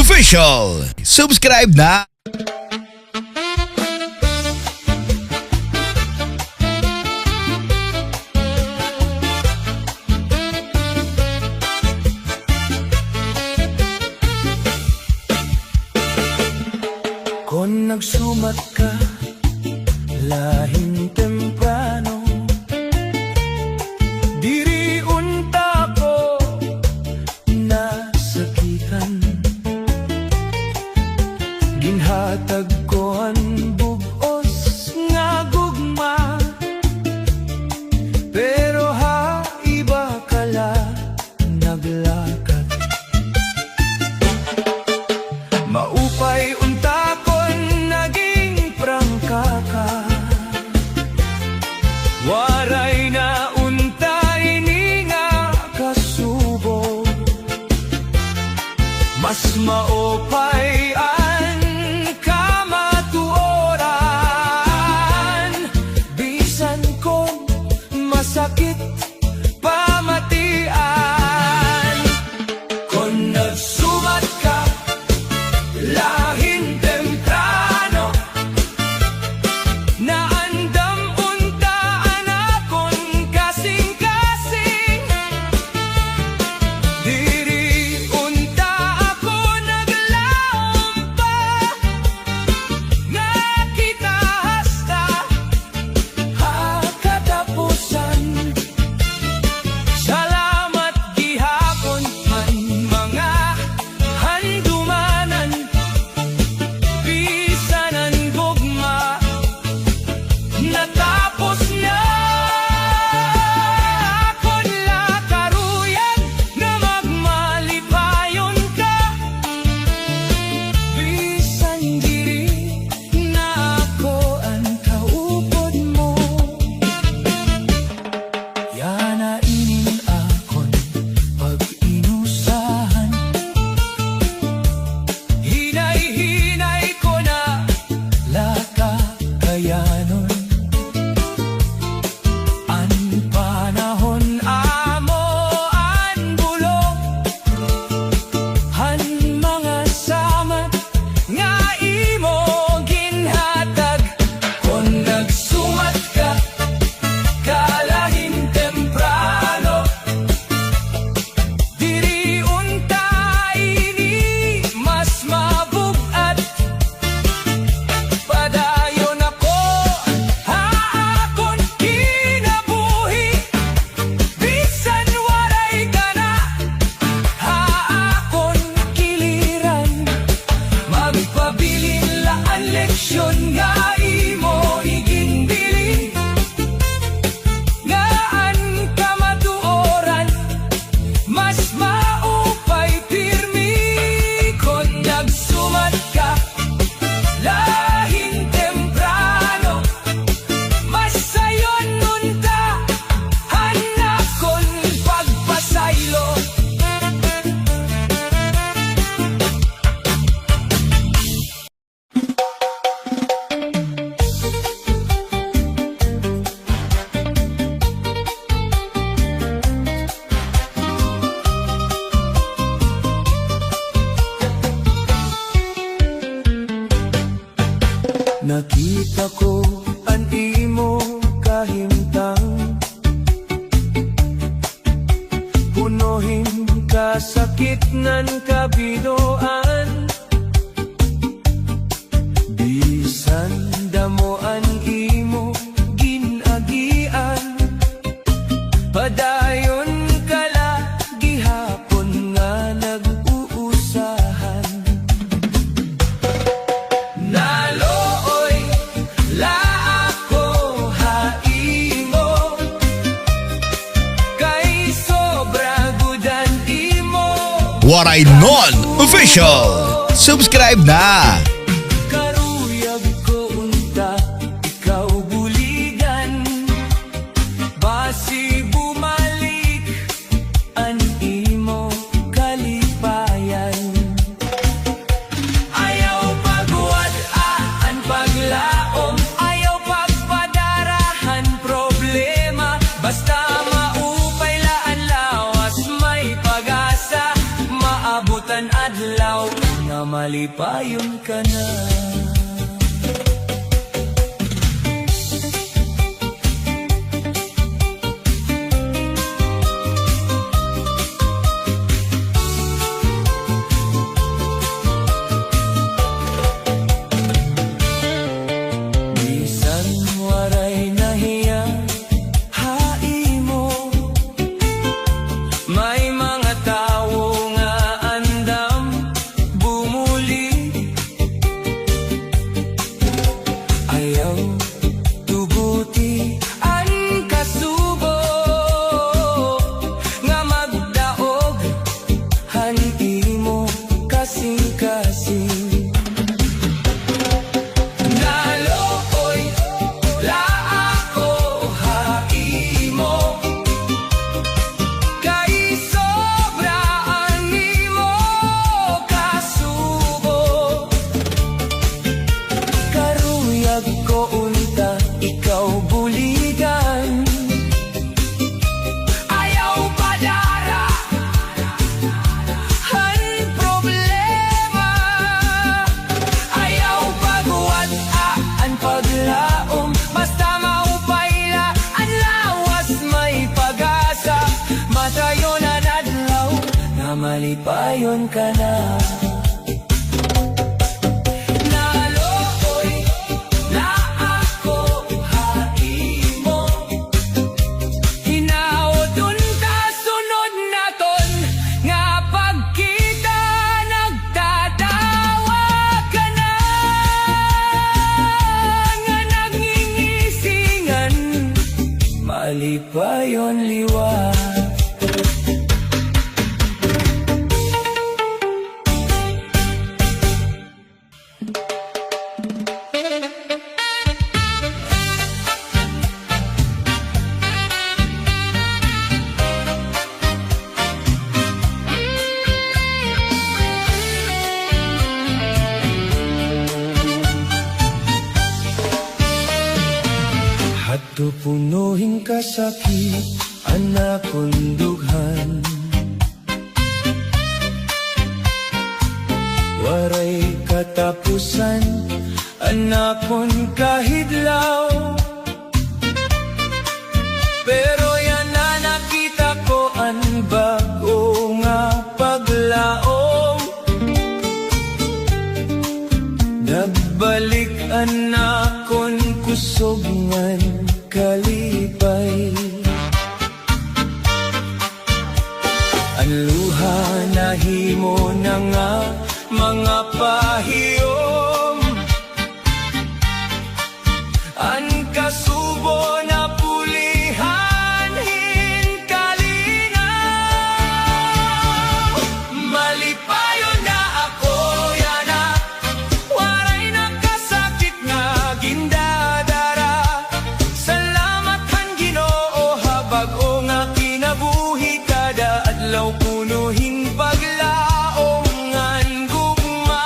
Official. Subscribe na! Kung nagsumat ka, lahing temprano, diri unta ko nasakitan. Ginhatag ko ang bugos nga gugma, pero ha iba kala naglakat. Maupay unta naging prangka ka, waray na unta ini nga kasubo. Mas maupay ang kamatuoran, bisan kong masakit pamatian. Kung nagsumat ka, lahing temprano, naandam unta anakon kasing-kasing. Diri unta ako naglaom pa, nga kita hasta hakatapusan. Salamat gihapon man mga handumanan, bisanan gugma natapos na. Akon lakaruyan na magmalipayon ka, bisan diri na ako ang kaupod mo. Yana inin akon pag-inusahan, hinay-hinay ko na lakakayanon. An panahon amo an bulong, han mga samat nga imo ginhatag. Kung nagsumat ka, kalahing temprano, diri unta ini mas mabugat. Padayon ako haakon kinabuhi, bisan waray ka na haakon kiliran. Magpabilin laan leksyon nga imo igindili, ngaan kamatuoran mas maupay pirmi. Kung nagsumat ka, lahing temprano, masayon nunta hanakon pagpasaylo. Nakita ko ang imo kahimtang, punuhin kasakit nan kabidoan. Bisan damo ang imo ginagian, padayon kala gihapon nga nag-uusahan. Nalooy la ako haimo, kay sobra gudan imo. Waray Non Official. Subscribe na! Karuyag ko unta, ikaw buligan, basi bumalik ang imo kalipayan. Ayaw pagwadaan paglaom, ayaw pagpadarahan problema, basta maupay laan lawas may pag-asa, maabutan adlaw na malipayon ka na. Bisan waray nahiya, haimo. May mga tao nga andam bumuli. Ayaw tubuti ang kasubo nga magdaog han imo kasing-kasing. Nalooy la ako haimo, kay sobra ang imo kasubo. Karuyag ko unta, ikaw buligan. Ayaw padara han problema. Ayaw pagwat ang paglaom, basta maupayla ang lawas may pag-asa. Matayo na nadlaw na malipayon ka na. Nalooy na ako haimo, hinaodon ta sunod naton nga pagkita nagtatawa ka na. Nga nangingisingan, malipayon liwat. Hadto punuhin kasakit anak kong dughan. Waray katapusan anak kong kahidlaw. Pero yan na nakita ko ang bago nga paglaom. Nagbalik anak kong kusog ngan kalipay. Ang luha nahimo na nga mga pahiyom. Ang kasubo na pulihan hinkalinaw. Malipayon na ako yana, waray nakasakit nga gindadara. Salamat han Ginoo habag o nga kinabuhi kada adlaw punuhin paglaom ngan gugma.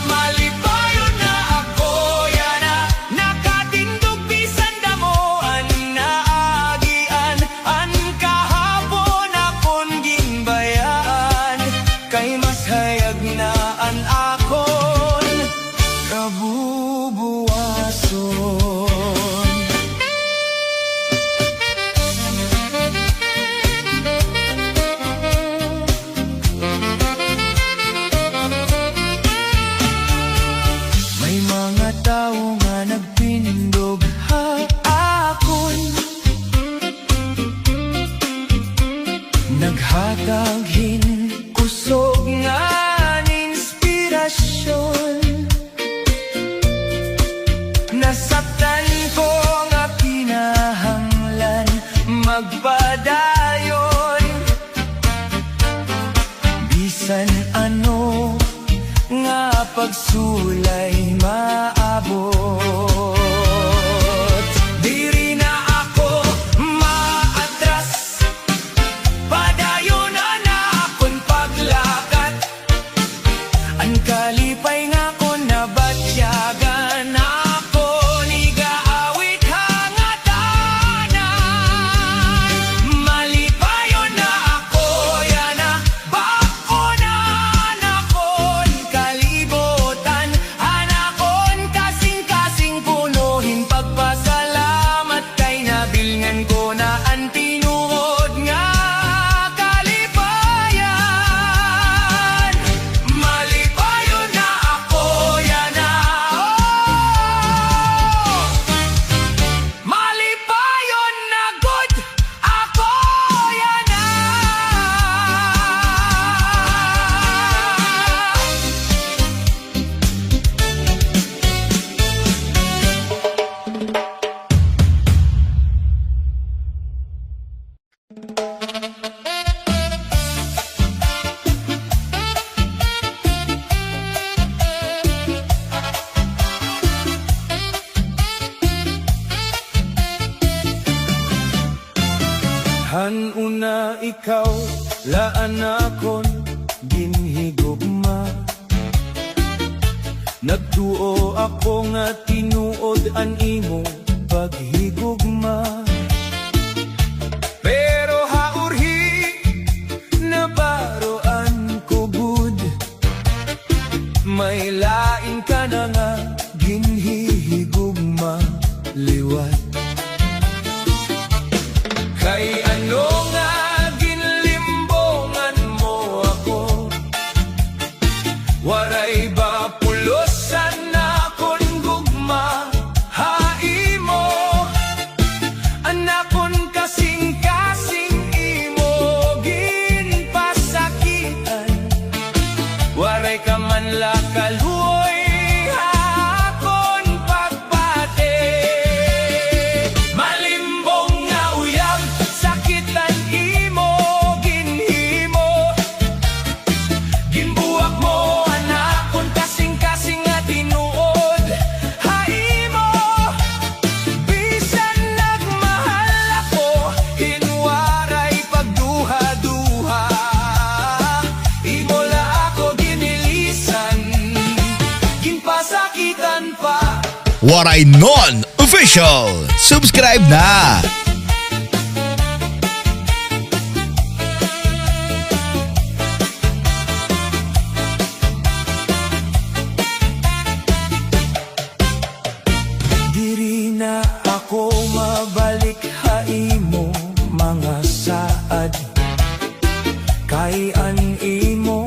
Malipayon na ako yana, nakatindog bisan damoan naagian. An kahapon akon ginbayaan, kay mas hayag na an akon kabubuwason. May mga tao nga nagpindog ha akon, naghatag kusog nga inspirasyon. Nasaktan ko nga kinahanglan magpadayon. Bisan ano nga pagsulay maabot, diri na ako maatras. Padayon na Hanuna ikaw, laan akon ginhigugma. Nagtuo ako nga tinuod an imo paghigugma. Pero haurhi na baroan ko gud, may lain ka na nga ginhihigugma liwat. Kay ano nga ginlimbongan mo ako, waray ba pulosan na kon gugma. Haimo anakon kasing-kasing imo ginpasakitan, waray ka man lakaluoy hakon pagbate. Malimbong nga uyab sakitan imo ginhimo, ginbuwak mo anakon kasing-kasing nga tinuod. Haimo bisan nagmahal ako, hinwaray pagduha-duha. Imo la ako ginilisan, ginpasakitan pa. Waray Non Official. Subscribe na! Diri na ako mabalik haimo mga saad, kay an imo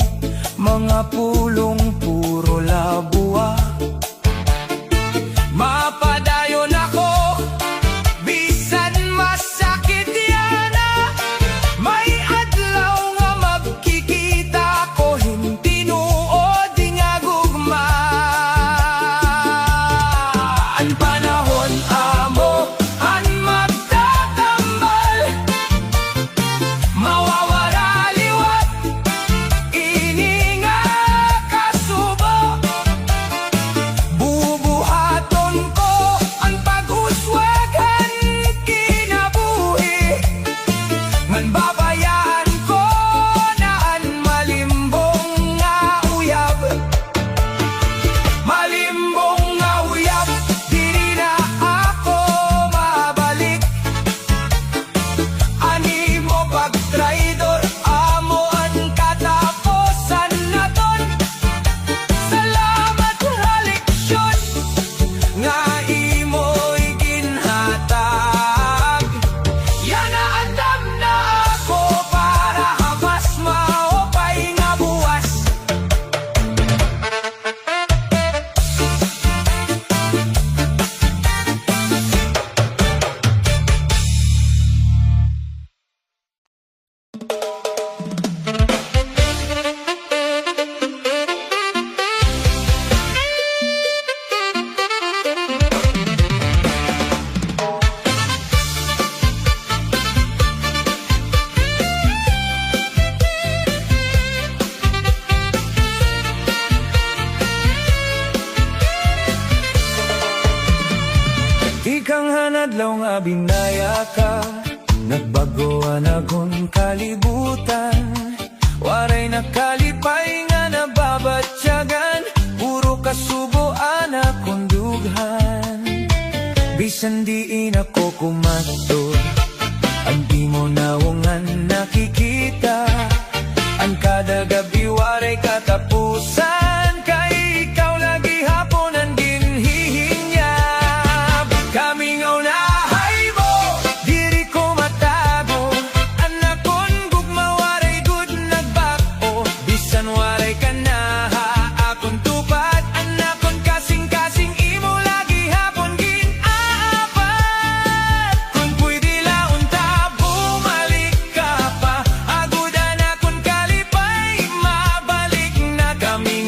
mga pulong puro labua. Mapadayon ako bisan masakit yana, may adlaw nga magkikita ko hintinuod nga gugma. Ang panahon amo ang magtatambal, mawawala liwat ini nga kasubo. Bubuhaton ko ang paghuswagan kinabuhi, ngan babayaan ko na ang malimbong nga uyab. Malimbong nga uyab, diri na ako mabalik. Animo pagtraidor, amo ang katapusan naton. Salamat sa leksyon nga imo'y ginhatag. Yana andam na ako para habas maopay nga buwas. Ikang hanadlaw nga binaya ka, nagbagoan akong kalibutan. Waray nakalipay nga nababatyagan, puro kasubuan akong dughan. Bisan diin ako kumato, ang di mo nawungan nakikita. Ang kada gabi waray katapusan, kay ikaw lagi hapon ang ginhihinyab. Kamingaw na haybo, diri ko matago, anakon gugma waray good nagbako. Bisan waray ka na akon tupad, anakon kasing-kasing imo lagi hapon ginaapat. Kung pwede laon ta bumalik ka pa, agudan akon kalipay, mabalik na kami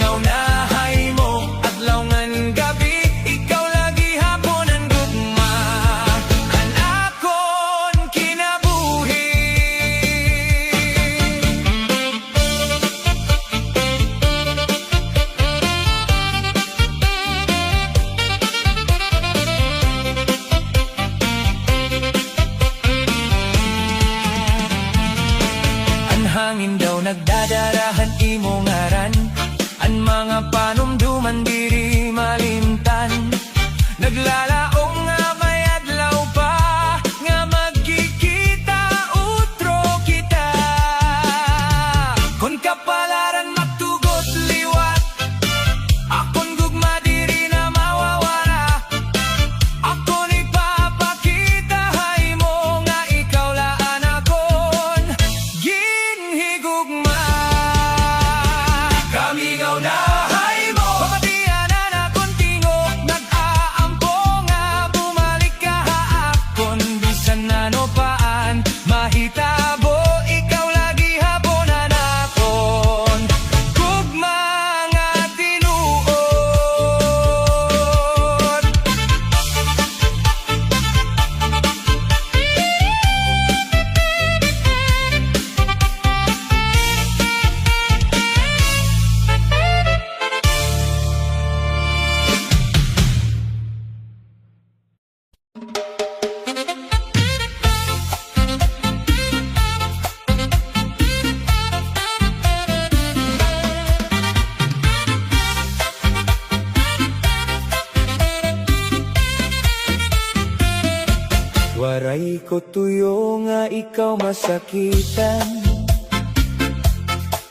Waray ko tuyo nga ikaw masakitan.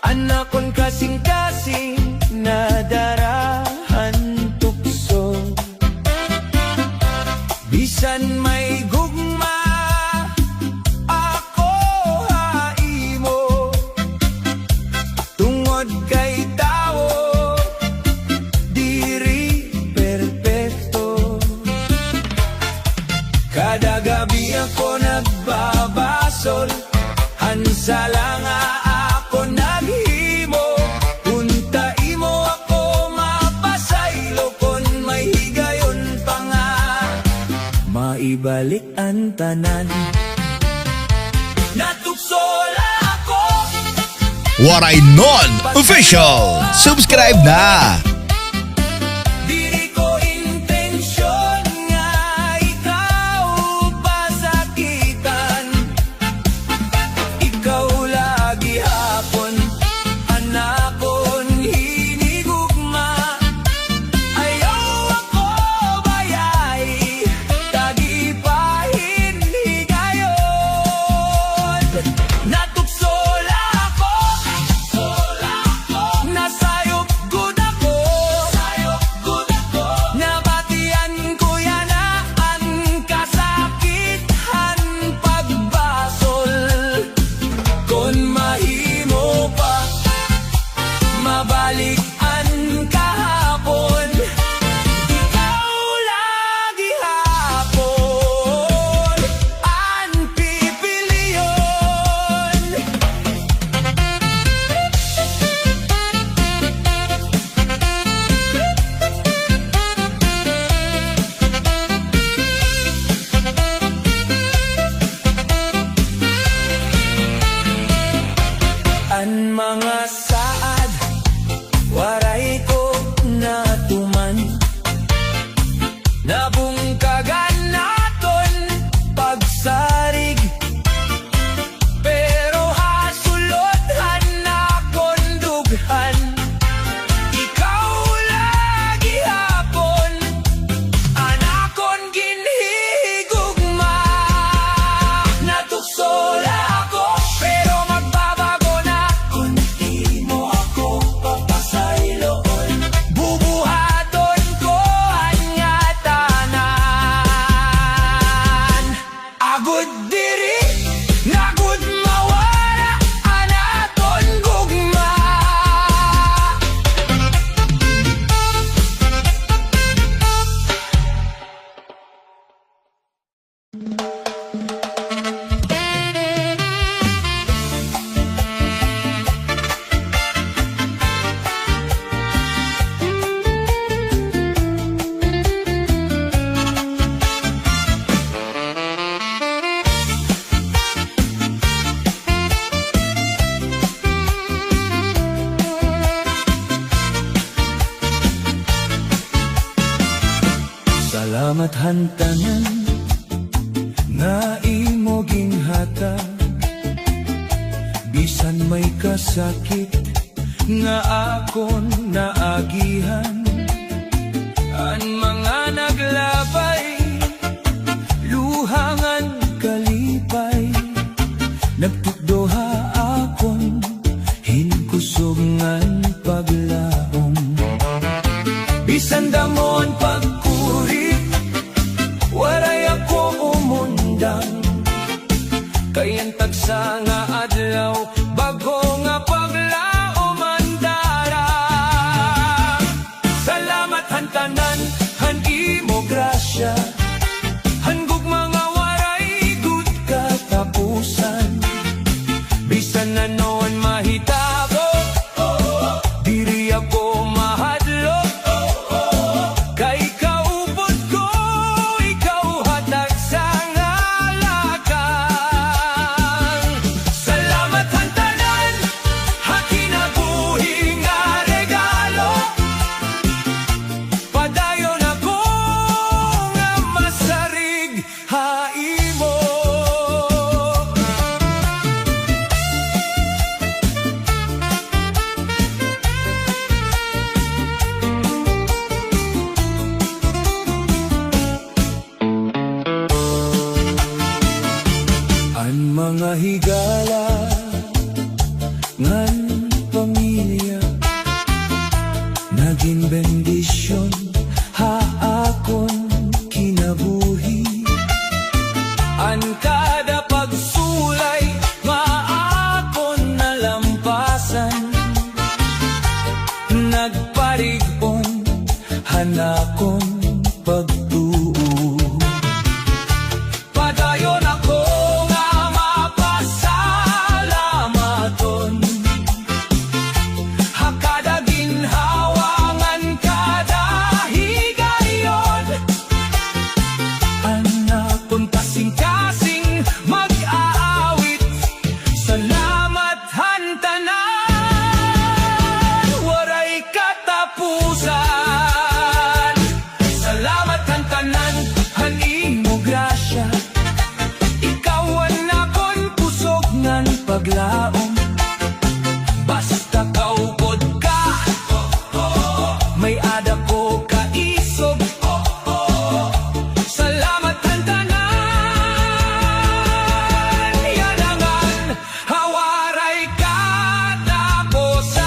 Anakon kasing-kasing na darahan tukso. Bisan may gugma ako haimo. Tungod kay tao diri perpekto. Kada gabi ako nagbabasol, hansala nga ako naghimo. Unta imo ako mapasaylo kon may higayon pa nga. Maibalik ang tanan. Natuksola ako. Waray Non Official. Subscribe na. Dili ko intensyon nga ikaw pasakitan. Ikaw lagi hapon, anakon hinigugma. Ayaw ako bayay, tagipahin higayon. Natuksola ako, nasayop gud ako, nabatian ko yan ang kasakitan pagbasol. Kon mahimo pa mabalik ang kahapon, ikaw lagi hapon ang pipiliyon. Ang mga saad waray ko natuman. Nabungkagan naton pagsarig, pero hasulodhan akon dughan. Ikaw lagi hapon, anakon ginhigugma. Natuksola ako, pero magbabago na kung di mo ako papasayloon. Bubuhaton ko ang tanan. Agud diri, nagud mawala, anaton gugma. Salamat hantanan nga imo ginhatag. Bisan may kasakit nga akon naagihan. Ang mga naglabay, luhangan kalipay. Nagtukdoha akon, hinkusogngan paglaom. Bisan damon pagkuri, waray ako umundang. Kayan tagsa nga adlaw, bago nga paglaom ang darang. Salamat hantanan, han imo grasya. Hangog mga waray gud katapusan. Bisan na noon mahitabo, diri ako mahadlok. Kay kaupod ko, ikaw hatag sa ngalakang. Salamat hantanan. mahigala ngan pamilya naging bendisyon haakon kinabuhi an kada pagsulay maakon nalampasan nagparigpon hanakon pagtuo padayon ako nga mapasalamaton hakada ginhawangan kada higayon anakon kasing-kasing mag-aawit salamat hantanan waray katapusan salamat hantanan hanimo grasya ikaw ang akon kusog ngan paglaom basta kaugod ka may ada ko kaisog salamat hantanan yanangan hawaray katapusan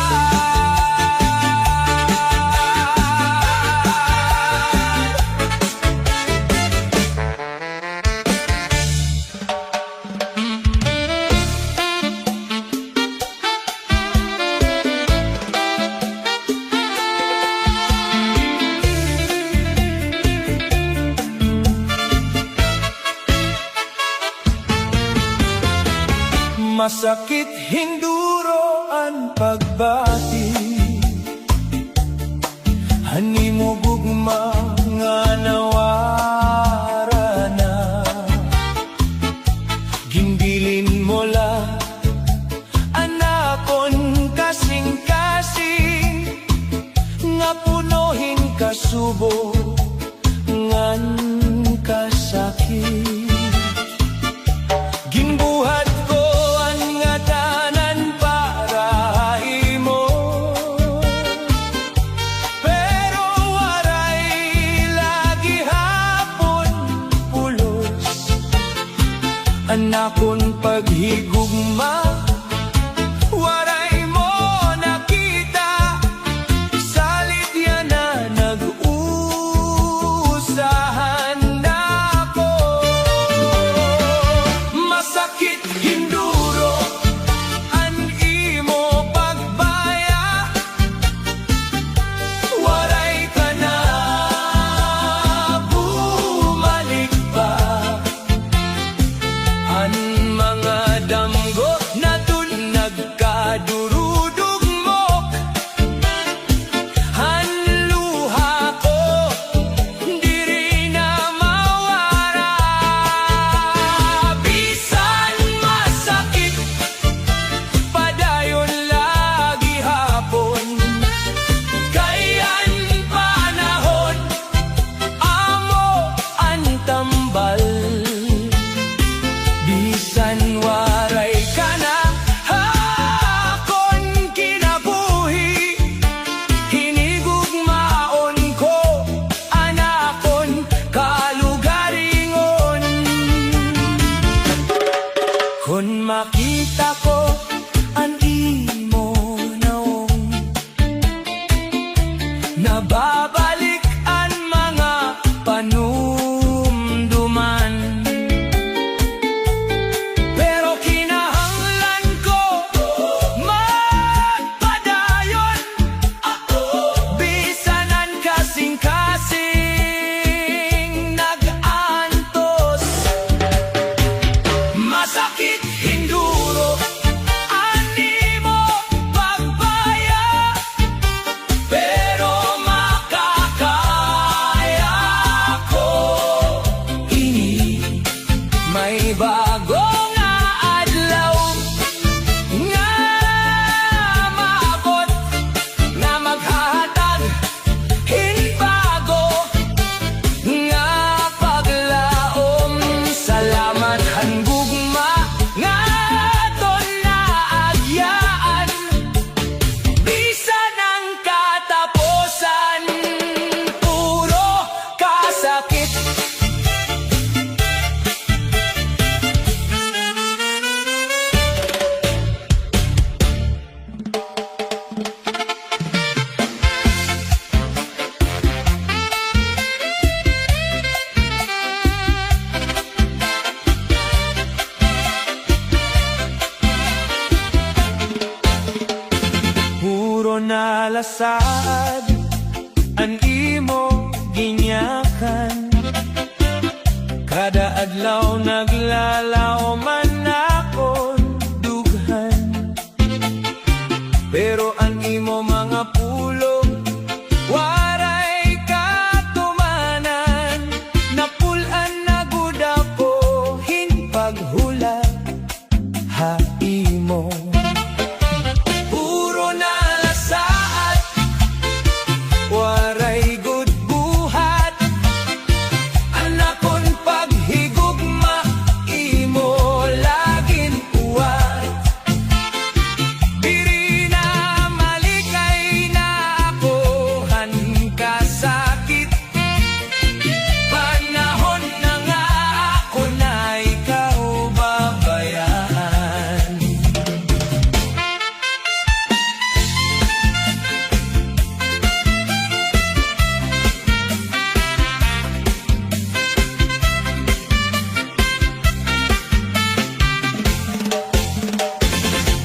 masakit hinduro ang pagbati hanimo gugma nga nawara na gimbilin mo la anakon kasing-kasing nga punohin kasubo ngan kasakit ginbuhat ko ang ngatanan para imo pero waray lagi hapon pulos anakon paghigugma waray mo nakita salit yan na nag-usahan ako masakit hinduro an imo pagbaya waray ka na bumalik pa an mga damgo na dun nagkadurudog mo han luha ko diri na mawara bisan masakit padayon lagi hapon kayan panahon amo ang tambal bisan waray ka na hakon kinabuhi hinigugmaon ko anakon kalugaringon kun makita ko ang imo naong nababalik ang mga panumduman pero kinahanglan ko magpadayon bisan ang kasing-kasing nag-antos masakit hinduro animo pagbaya pero makakaya ko ini may bago nga adlaw nga maabot na maghahatag hinbago nga paglaom salamat hanggugma nga ton naagyaan bisan ang katapusan puro kasakit nalasad an imo ginyakan. Kada adlaw naglalaw man akon dughan, pero ang imo mga pulong waray katumanan. Napulan na gud ako hinpaghula ha imo. Puro nalasad, waray gud buhat. Anakon paghigugma, imo laging uwat. Diri na malikay na ako han kasakit. Panahon na nga ako na ikaw babayaan.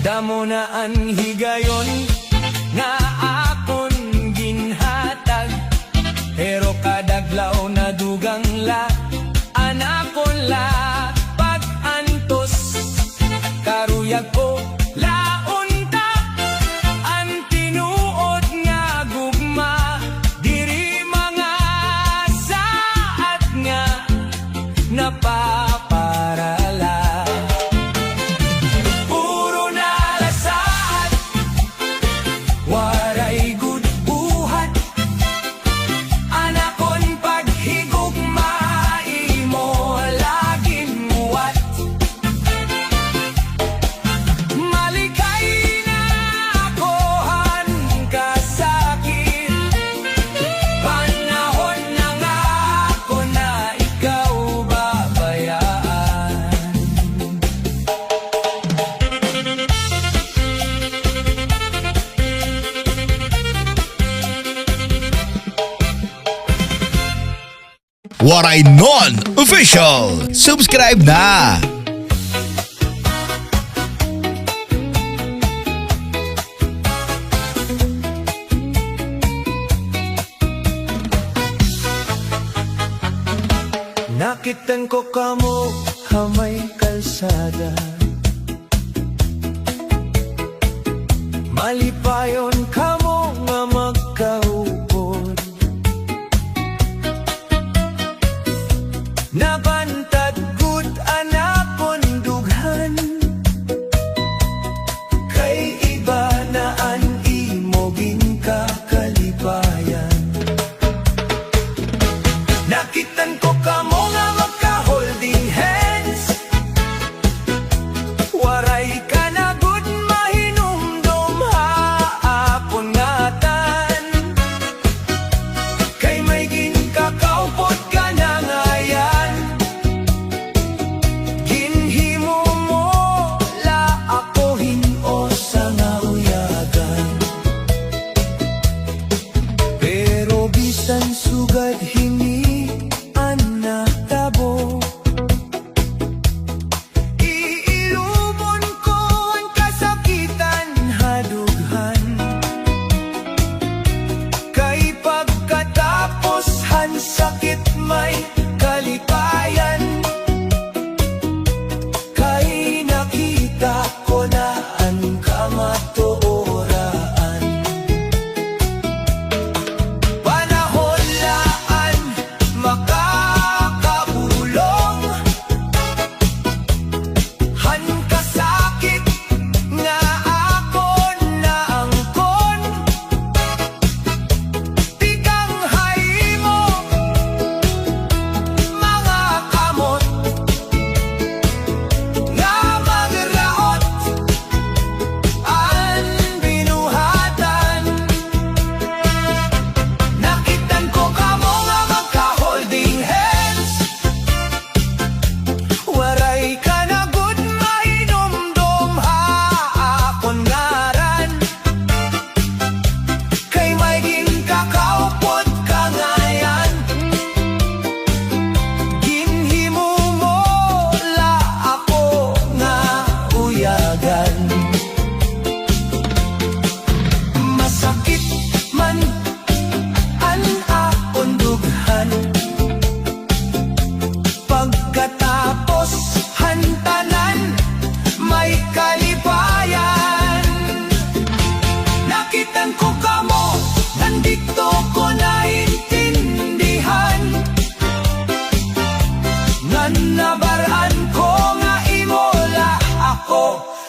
Damo na ang higayon nga akon ginhatag, pero kadaglaw na dugang la anakon la pag-antos. Karuyag ko laon ta ang tinuod nga gugma. Diri mga saat nga napaparala. Puro nalasad, waray gud buhat. Anakon paghigugma, imo laging muwat. Malikay na ako han kasakit. Panahon na nga ako na ikaw babayaan. Waray Non Official. Subscribe na! Nakitan ko kamo hamay kalsada, malipayon kamo nga magkaupod. Nabantad gud anakon dughan, kay iba na an imo ginakalibayan. Nakitan ko kamo nga magka-holding hands, waray ka na gud mahinumdum ha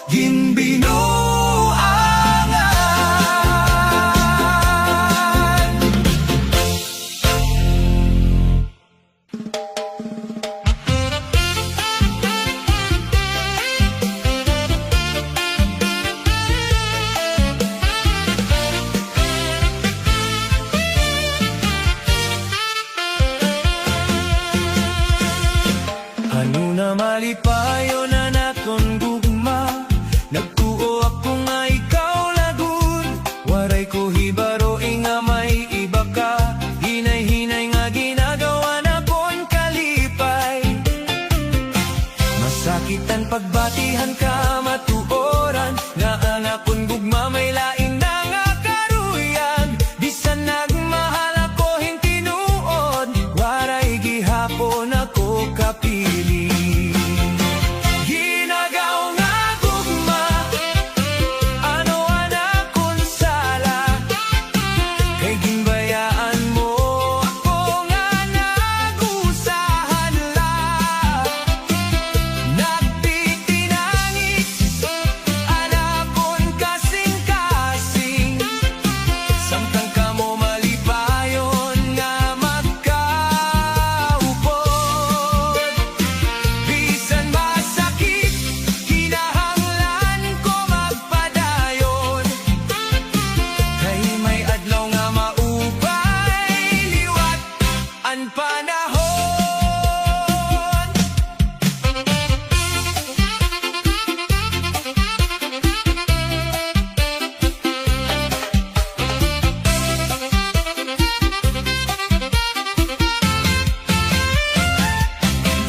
ginbinuangan. Ano na malipayo na nakon gugma, nagtuo ako nga ikaw lagun. Waray ko hibaro nga may iba ka, hinay-hinay nga ginagawa na kon kalipay. Masakitan pagbatihan ka matuoran, nga anak kon gugma may lain na nga karuyag. Bisan nagmahal ako hintinuod, waray gihapon ako kapili. Ginagaw nga gugma, ano anak kon sala, kay ginbayaan mo ako nga nagusahan la. Nagtitinangis, anak kon kasing-kasing, samtang kamo malipayon nga magkaupod. Bisan masakit, kinahanglan ko magpadayon, kay may adlaw nga maubay, liwat ang panahon.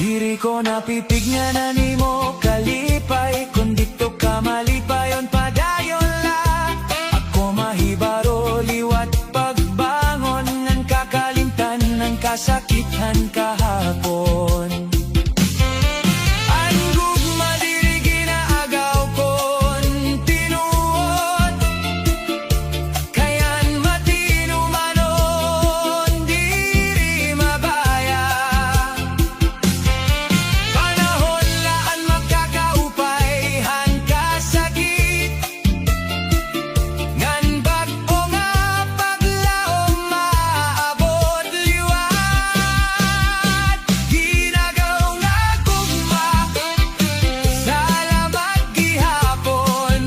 Diri ko napipig nga na nimo kalipay, kung dito ka malipayon padayon la. Ako mahibaro liwat pagbangon, ngan kakalimtan ng kasakitan kahapon. Ang gugma diri ginaagaw kon tinuod, kayan matinumanon diri mabaya. Panahon laan magkakaupay, han kasakit, ngan bag-o nga paglaom maabot liwat. Ginagaw nga gugma, salamat gihapon,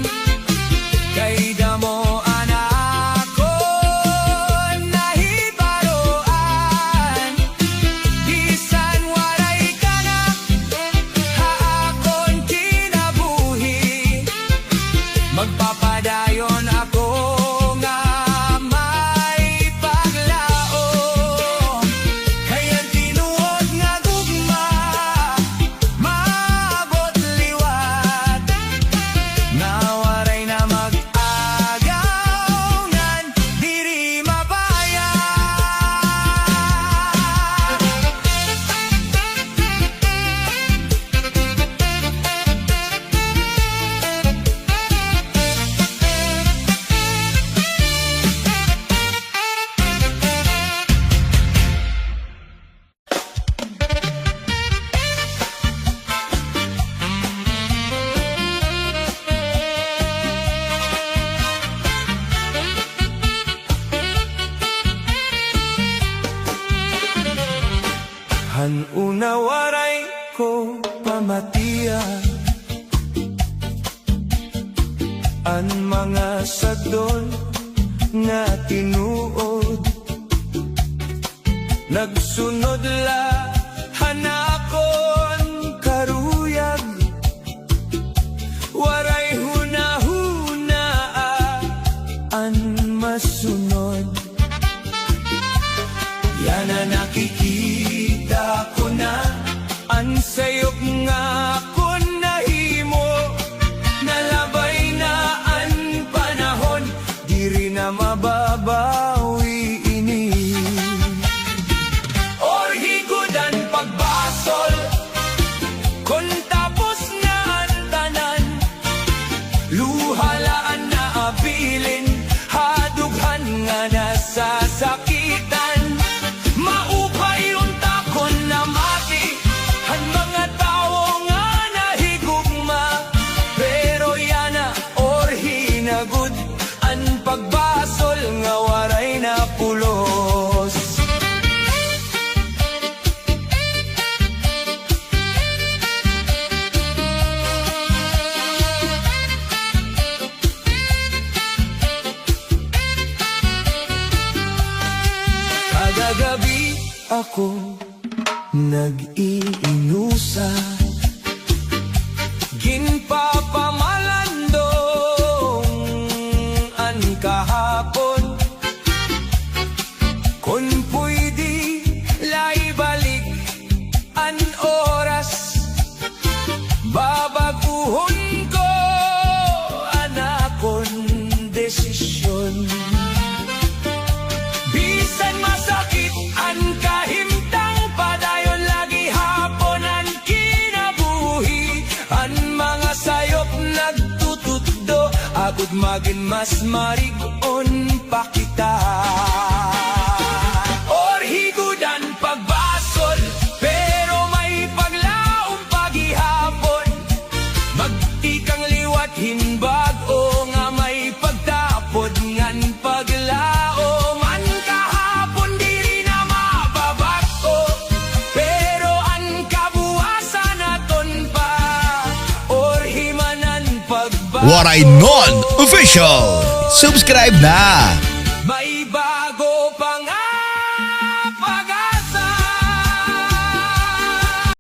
kay damo anak kon nahibaroan. Bisan waray ka na, haakon kinabuhi, magpapadayon ako nga may paglaom, kayan tinuod nga gugma, maabot liwat. Nawaray na mag-agaw, ngan diri mabaya. Han unawaray ko pamatian, an mga sagdol nga tinuod, nagsunod la hanakon karuyag, waray hunahunaa an masunod. Yan na nakikita ko na, ang sayop nga ko nahimo, nalabay na ang panahon, diri na mababawi ini. Or higudan ako nag-iinusa ginpapamalandong an kahapon kung pwede laibalik an oras babaguhon ko anakon desisyon bisan masakit ang kahimtang padayon lagi hapon ang kinabuhi ang mga sayop nagtutuddo agud magin mas marigon pa kita or higudan pagbasol pero may paglaom paghihapon magtikang liwat hinbag o nga may pagtapod ngan paglaom an kahapon diri na mababako pero ang kabuwasan naton pa or himanan pagbako Waray Non Official. Subscribe na!